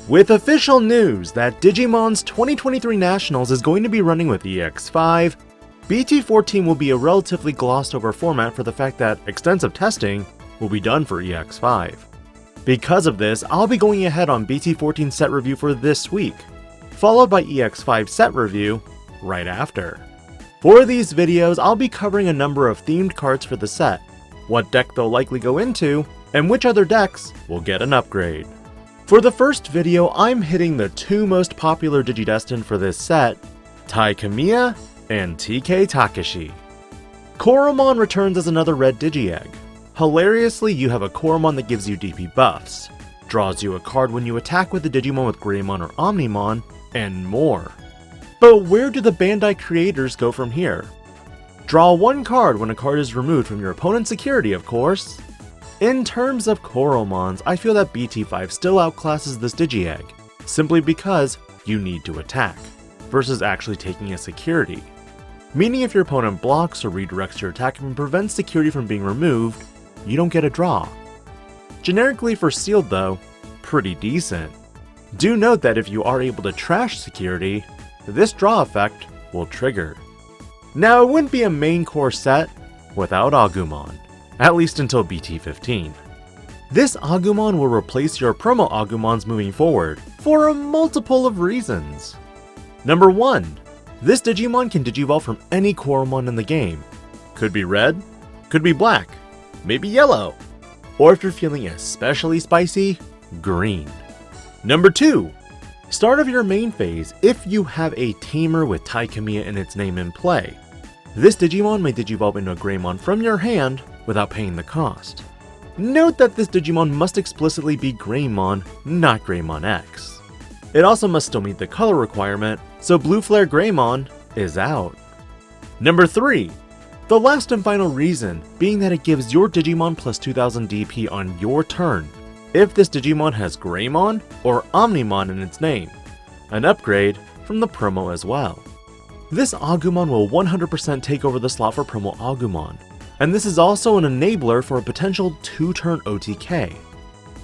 With official news that Digimon's 2023 Nationals is going to be running with EX5, BT14 will be a relatively glossed over format for the fact that extensive testing will be done for EX5. Because of this, I'll be going ahead on BT14 set review for this week, followed by EX5 set review right after. For these videos, I'll be covering a number of themed cards for the set, what deck they'll likely go into, and which other decks will get an upgrade. For the first video, I'm hitting the two most popular Digidestined for this set, Tai Kamiya and T.K. Takaishi. Goldramon returns as another red Digi-Egg. Hilariously, you have a Goldramon that gives you DP buffs, draws you a card when you attack with a Digimon with Greymon or Omnimon, and more. But where do the Bandai creators go from here? Draw one card when a card is removed from your opponent's security, of course. In terms of Goldramons, I feel that BT5 still outclasses this Digi-Egg, simply because you need to attack, versus actually taking a security. Meaning if your opponent blocks or redirects your attack and prevents security from being removed, you don't get a draw. Generically for sealed though, pretty decent. Do note that if you are able to trash security, this draw effect will trigger. Now it wouldn't be a main core set without Agumon. At least until BT15. This Agumon will replace your promo Agumons moving forward, for a multiple of reasons. Number 1. This Digimon can Digivolve from any Goldramon in the game. Could be red, could be black, maybe yellow, or if you're feeling especially spicy, green. Number 2. Start of your main phase if you have a Tamer with Tai Kamiya in its name in play. This Digimon may Digivolve into a Greymon from your hand without paying the cost. Note that this Digimon must explicitly be Greymon, not Greymon X. It also must still meet the color requirement, so Blue Flare Greymon is out. Number 3. The last and final reason being that it gives your Digimon plus 2000 DP on your turn if this Digimon has Greymon or Omnimon in its name, an upgrade from the promo as well. This Agumon will 100% take over the slot for promo Agumon, and this is also an enabler for a potential 2-turn OTK.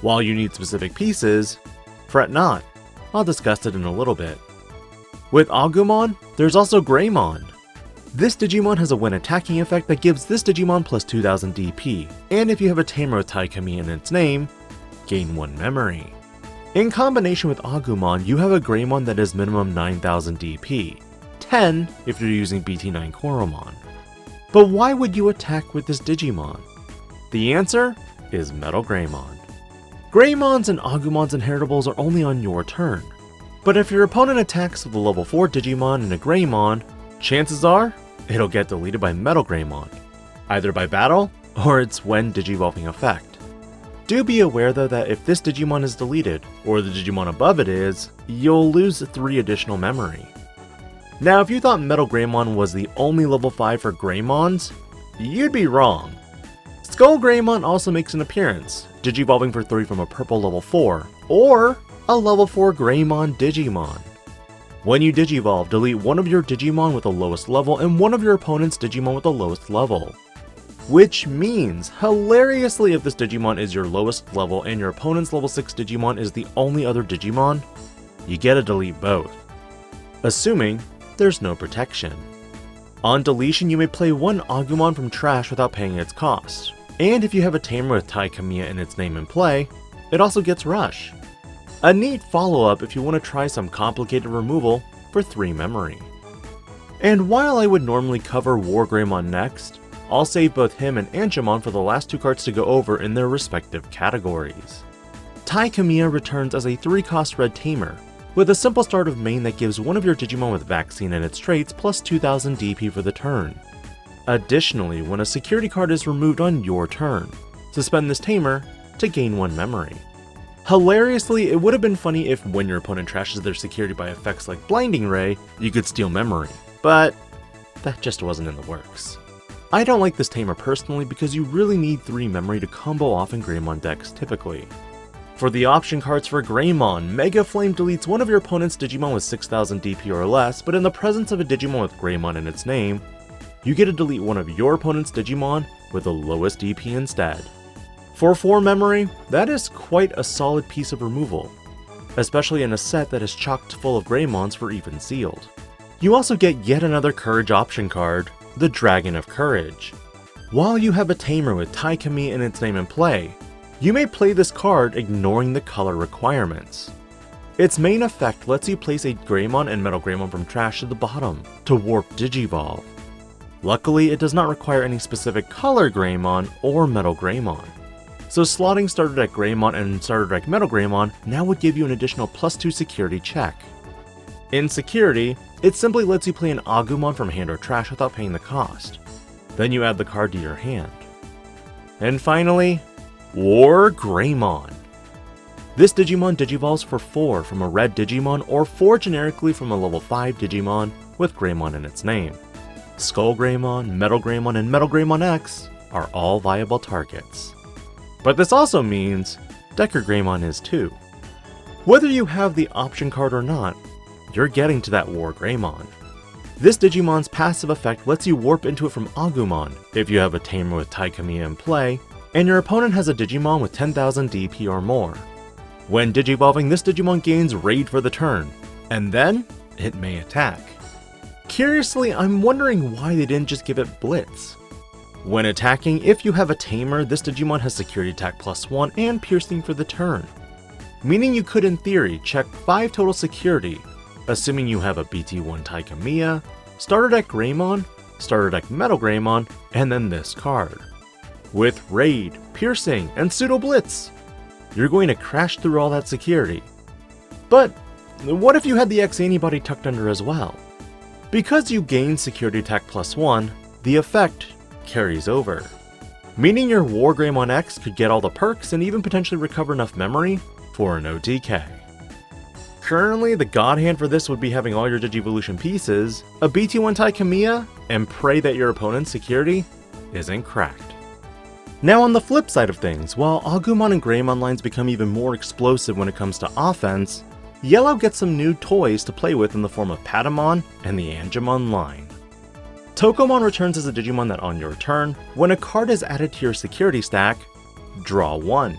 While you need specific pieces, fret not, I'll discuss it in a little bit. With Agumon, there's also Greymon. This Digimon has a when attacking effect that gives this Digimon plus 2000 DP, and if you have a Tamer with Tai Kamiya in its name, gain 1 memory. In combination with Agumon, you have a Greymon that is minimum 9000 DP, 10 if you're using BT9 Goldramon. But why would you attack with this Digimon? The answer is metalgreymon. Greymons and Agumons inheritables are only on your turn. But if your opponent attacks with a level 4 Digimon and a Greymon, chances are it'll get deleted by metalgreymon, either by battle or its when Digivolving effect. Do be aware though that if this Digimon is deleted, or the Digimon above it is, you'll lose 3 additional memory. Now if you thought metalgreymon was the only level 5 for Greymons, you'd be wrong. Skullgreymon also makes an appearance, Digivolving for 3 from a purple level 4, or a level 4 Greymon Digimon. When you Digivolve, delete one of your Digimon with the lowest level and one of your opponent's Digimon with the lowest level. Which means, hilariously, if this Digimon is your lowest level and your opponent's level 6 Digimon is the only other Digimon, you get to delete both, assuming there's no protection. On deletion, you may play one Agumon from trash without paying its cost, and if you have a Tamer with Tai Kamiya in its name in play, it also gets Rush. A neat follow-up if you want to try some complicated removal for 3 memory. And while I would normally cover wargreymon next, I'll save both him and angemon for the last 2 cards to go over in their respective categories. Tai Kamiya returns as a 3-cost red Tamer, with a simple start of main that gives one of your Digimon with Vaccine and its traits plus 2000 DP for the turn. Additionally, when a security card is removed on your turn, suspend this Tamer to gain 1 memory. Hilariously, it would have been funny if when your opponent trashes their security by effects like Blinding Ray, you could steal memory, but that just wasn't in the works. I don't like this Tamer personally because you really need 3 memory to combo off in Greymon decks typically. For the option cards for Greymon, Mega Flame deletes one of your opponent's Digimon with 6000 DP or less, but in the presence of a Digimon with Greymon in its name, you get to delete one of your opponent's Digimon with the lowest DP instead. For 4 memory, that is quite a solid piece of removal. especially in a set that is chocked full of greymons for even sealed. You also get yet another courage option card, the Dragon of Courage. While you have a tamer with Tai Kamiya in its name in play, you may play this card ignoring the color requirements. Its main effect lets you place a Greymon and metalgreymon from trash to the bottom to warp Digivolve. Luckily, it does not require any specific color Greymon or metalgreymon. So slotting starter deck Greymon and starter deck metalgreymon now would give you an additional +2 security check. In security, it simply lets you play an Agumon from hand or trash without paying the cost. Then you add the card to your hand. And finally, Wargreymon. This Digimon digivolves for 4 from a red Digimon or 4 generically from a level 5 Digimon with Greymon in its name. Skullgreymon, metalgreymon, and metalgreymon X are all viable targets. But this also means Greymon is too. Whether you have the option card or not, you're getting to that Wargreymon. This Digimon's passive effect lets you warp into it from Agumon if you have a tamer with Tai Kamiya in play, and your opponent has a Digimon with 10,000 DP or more. When digivolving, this Digimon gains Raid for the turn, and then it may attack. Curiously, I'm wondering why they didn't just give it Blitz. When attacking, if you have a tamer, this Digimon has Security Attack +1 and Piercing for the turn, meaning you could in theory check 5 total security, assuming you have a BT1 Tai Kamiya, starter deck Greymon, starter deck metalgreymon, and then this card. With Raid, Piercing, and Pseudo Blitz, you're going to crash through all that security. But what if you had the X antibody tucked under as well? Because you gain Security Attack +1, the effect carries over, meaning your Wargreymon X could get all the perks and even potentially recover enough memory for an OTK. Currently, the god hand for this would be having all your Digivolution pieces, a BT1 Tai Kamiya, and pray that your opponent's security isn't cracked. Now on the flip side of things, while Agumon and Greymon lines become even more explosive when it comes to offense, Yellow gets some new toys to play with in the form of Patamon and the Angemon line. Tokomon returns as a Digimon that on your turn, when a card is added to your security stack, draw 1.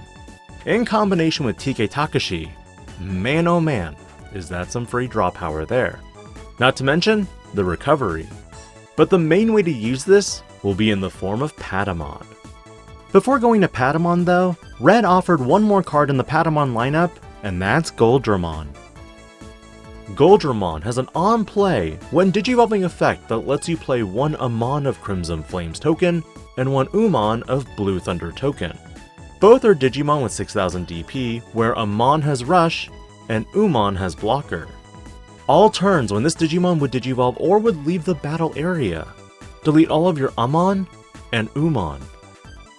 In combination with TK Takaishi, man oh man, is that some free draw power there. Not to mention, the recovery. But the main way to use this will be in the form of Patamon. Before going to Patamon though, Red offered one more card in the Patamon lineup, and that's Goldramon. Goldramon has an on-play when digivolving effect that lets you play one Amon of Crimson Flames token and one Umon of Blue Thunder token. Both are Digimon with 6000 DP, where Amon has Rush and Umon has Blocker. All turns when this Digimon would digivolve or would leave the battle area, delete all of your Amon and Umon,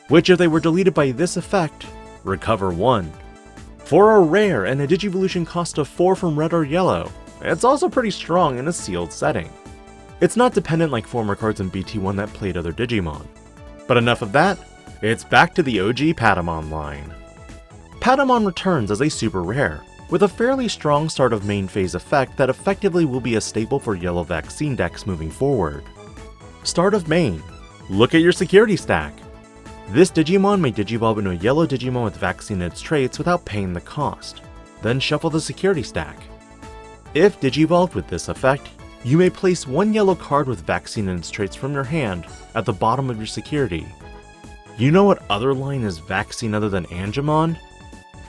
which if they were deleted by this effect, recover 1. For a rare and a Digivolution cost of 4 from red or yellow, it's also pretty strong in a sealed setting. It's not dependent like former cards in BT1 that played other Digimon. But enough of that, it's back to the OG Patamon line. Patamon returns as a super rare, with a fairly strong start of main phase effect that effectively will be a staple for yellow vaccine decks moving forward. Start of main, look at your security stack. This Digimon may digivolve into a yellow Digimon with vaccine in its traits without paying the cost. Then shuffle the security stack. If digivolved with this effect, you may place one yellow card with vaccine in its traits from your hand at the bottom of your security. You know what other line is vaccine other than Angemon?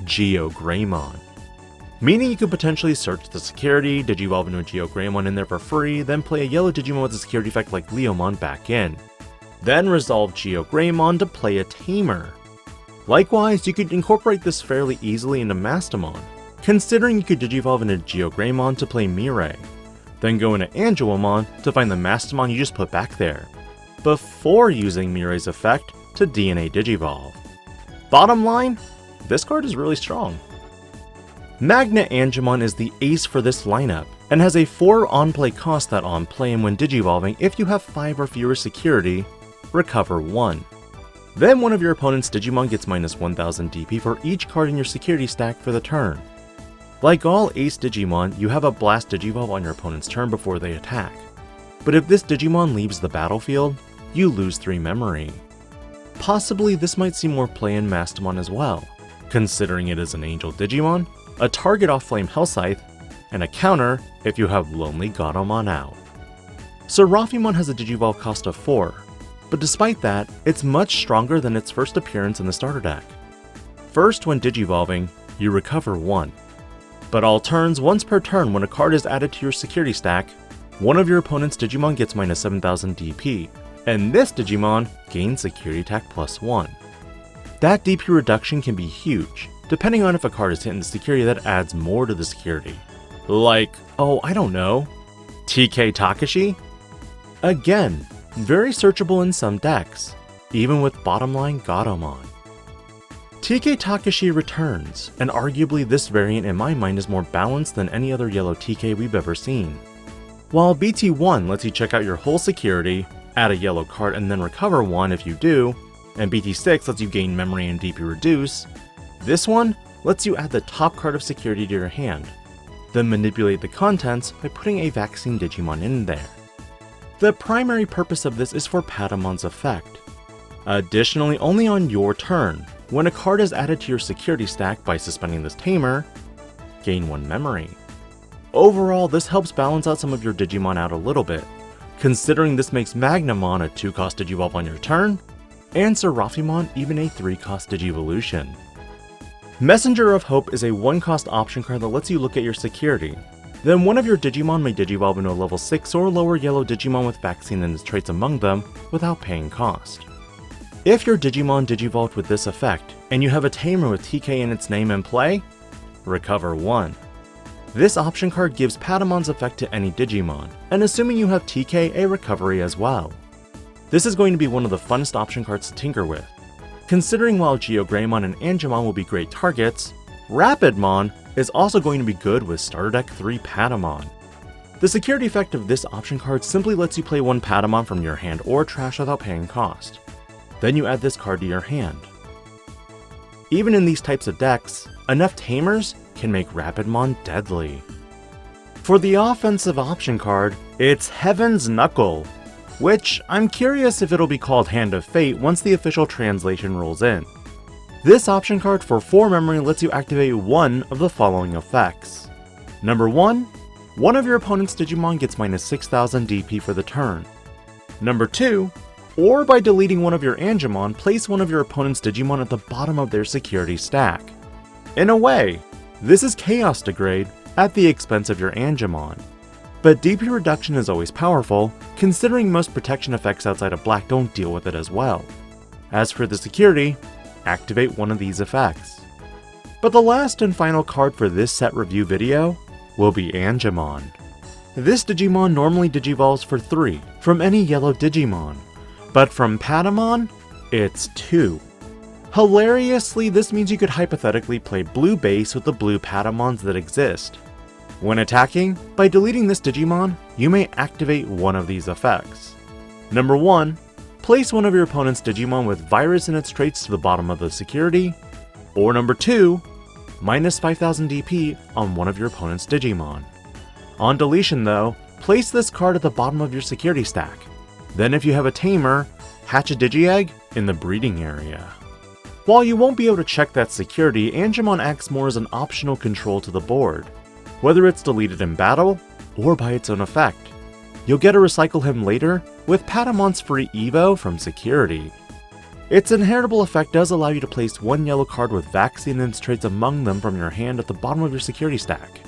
Greymon. Meaning you could potentially search the security, digivolve into a Greymon in there for free, then play a yellow Digimon with a security effect like Leomon back in. Then resolve Greymon to play a tamer. Likewise, you could incorporate this fairly easily into Mastamon, considering you could digivolve into Greymon to play Mirai, then go into Angemon to find the Mastamon you just put back there, before using Mirai's effect to DNA digivolve. Bottom line, this card is really strong. Magnaangemon is the ace for this lineup, and has a 4 on-play cost that on-play and when digivolving, if you have 5 or fewer security, recover 1. Then one of your opponent's Digimon gets minus 1000 DP for each card in your security stack for the turn. Like all Ace Digimon, you have a Blast Digivolve on your opponent's turn before they attack. But if this Digimon leaves the battlefield, you lose 3 memory. Possibly this might see more play in Mastamon as well, considering it is an Angel Digimon a target off Flame Hellscythe, and a counter if you have Lonely Godomon out. Seraphimon has a Digivolve cost of 4, but despite that, it's much stronger than its first appearance in the starter deck. First, when Digivolving, you recover 1. But all turns, once per turn when a card is added to your security stack, one of your opponent's Digimon gets minus 7000 DP, and this Digimon gains security attack plus 1. That DP reduction can be huge, depending on if a card is hit in security that adds more to the security. Like, oh, I don't know, TK Takaishi? Again, very searchable in some decks, even with bottom line Godomon. TK Takaishi returns, and arguably this variant in my mind is more balanced than any other yellow TK we've ever seen. While BT1 lets you check out your whole security, add a yellow card and then recover 1 if you do, and BT6 lets you gain memory and DP reduce, this one lets you add the top card of security to your hand, then manipulate the contents by putting a vaccine Digimon in there. The primary purpose of this is for Patamon's effect. Additionally, only on your turn, when a card is added to your security stack by suspending this tamer, gain 1 memory. Overall, this helps balance out some of your Digimon out a little bit, considering this makes Magnaangemon a 2-cost Digivolve on your turn, and Seraphimon even a 3-cost Digivolution. Messenger of Hope is a 1-cost option card that lets you look at your security. Then one of your Digimon may Digivolve into a level 6 or lower yellow Digimon with vaccine and its traits among them without paying cost. If your Digimon Digivolved with this effect, and you have a tamer with TK in its name in play, recover 1. This option card gives Patamon's effect to any Digimon, and assuming you have TK, a recovery as well. This is going to be one of the funnest option cards to tinker with. Considering while Greymon and Angemon will be great targets, Rapidmon is also going to be good with Starter Deck 3 Patamon. The security effect of this option card simply lets you play 1 Patamon from your hand or trash without paying cost. Then you add this card to your hand. Even in these types of decks, enough tamers can make Rapidmon deadly. For the offensive option card, it's Heaven's Knuckle, which I'm curious if it'll be called Hand of Fate once the official translation rolls in. This option card for 4 memory lets you activate 1 of the following effects. Number 1, one of your opponent's Digimon gets minus 6000 DP for the turn. Number 2, or by deleting one of your Angemon, place one of your opponent's Digimon at the bottom of their security stack. In a way, this is Chaos Degrade at the expense of your Angemon. But DP reduction is always powerful, considering most protection effects outside of black don't deal with it as well. As for the security, activate one of these effects. But the last and final card for this set review video will be Angemon. This Digimon normally Digivolves for 3 from any yellow Digimon, but from Patamon, it's 2. Hilariously, this means you could hypothetically play blue base with the blue Patamons that exist. When attacking, by deleting this Digimon, you may activate one of these effects. Number 1, place one of your opponent's Digimon with virus in its traits to the bottom of the security, or number 2, minus 5000 DP on one of your opponent's Digimon. On deletion though, place this card at the bottom of your security stack. Then if you have a tamer, hatch a Digi-Egg in the breeding area. While you won't be able to check that security, Angemon acts more as an optional control to the board, whether it's deleted in battle or by its own effect. You'll get to recycle him later with Patamon's free Evo from security. Its inheritable effect does allow you to place 1 yellow card with vaccine and its traits among them from your hand at the bottom of your security stack,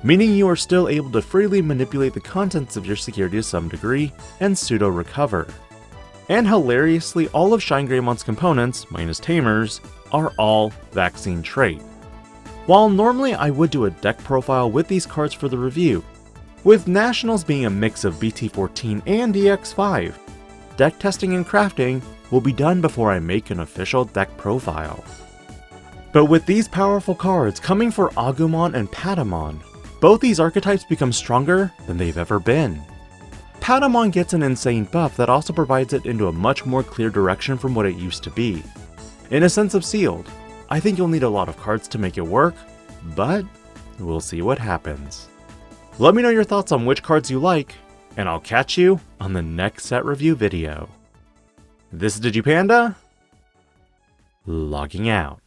meaning you are still able to freely manipulate the contents of your security to some degree and pseudo-recover. And hilariously, all of Greymon's components, minus tamers, are all vaccine trait. While normally I would do a deck profile with these cards for the review, with Nationals being a mix of BT14 and EX5, deck testing and crafting will be done before I make an official deck profile. But with these powerful cards coming for Agumon and Patamon, both these archetypes become stronger than they've ever been. Patamon gets an insane buff that also provides it into a much more clear direction from what it used to be. In a sense of sealed, I think you'll need a lot of cards to make it work, but we'll see what happens. Let me know your thoughts on which cards you like, and I'll catch you on the next set review video. This is DIGI-PANDA, logging out.